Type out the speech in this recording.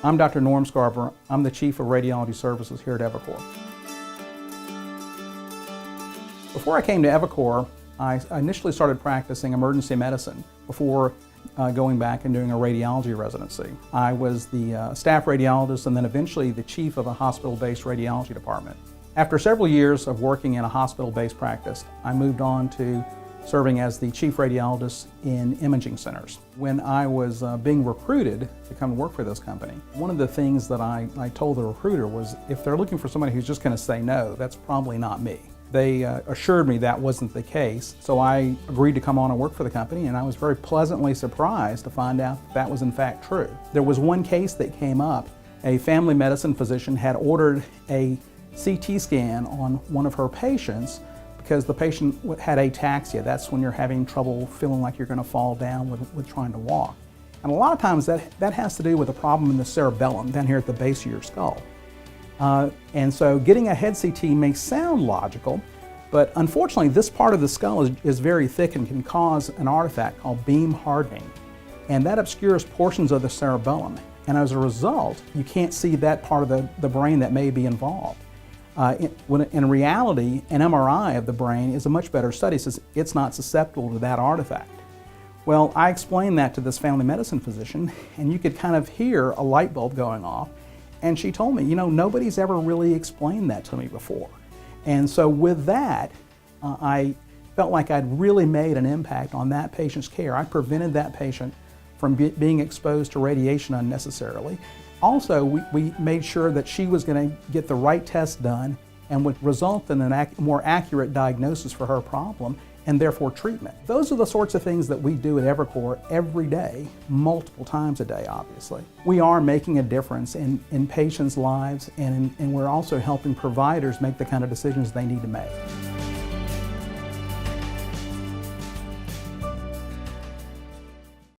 I'm Dr. Norm Scarborough. I'm the Chief of Radiology Services here at eviCore. Before I came to eviCore, I initially started practicing emergency medicine before going back and doing a radiology residency. I was the staff radiologist and then eventually the chief of a hospital-based radiology department. After several years of working in a hospital-based practice, I moved on to serving as the chief radiologist in imaging centers. When I was being recruited to come work for this company, one of the things that I told the recruiter was, if they're looking for somebody who's just going to say no, that's probably not me. They assured me that wasn't the case, so I agreed to come on and work for the company, and I was very pleasantly surprised to find out that was in fact true. There was one case that came up. A family medicine physician had ordered a CT scan on one of her patients because the patient had ataxia. That's when you're having trouble feeling like you're going to fall down with trying to walk. And a lot of times that has to do with a problem in the cerebellum down here at the base of your skull. And so getting a head CT may sound logical, but unfortunately this part of the skull is very thick and can cause an artifact called beam hardening. And that obscures portions of the cerebellum. And as a result, you can't see that part of the brain that may be involved. In reality, an MRI of the brain is a much better study since it's not susceptible to that artifact. Well, I explained that to this family medicine physician, and you could kind of hear a light bulb going off. And she told me, you know, nobody's ever really explained that to me before. And so with that, I felt like I'd really made an impact on that patient's care. I prevented that patient from being exposed to radiation unnecessarily. Also, we made sure that she was going to get the right test done and would result in a more accurate diagnosis for her problem and therefore treatment. Those are the sorts of things that we do at eviCore every day, multiple times a day, obviously. We are making a difference in patients' lives, and we're also helping providers make the kind of decisions they need to make.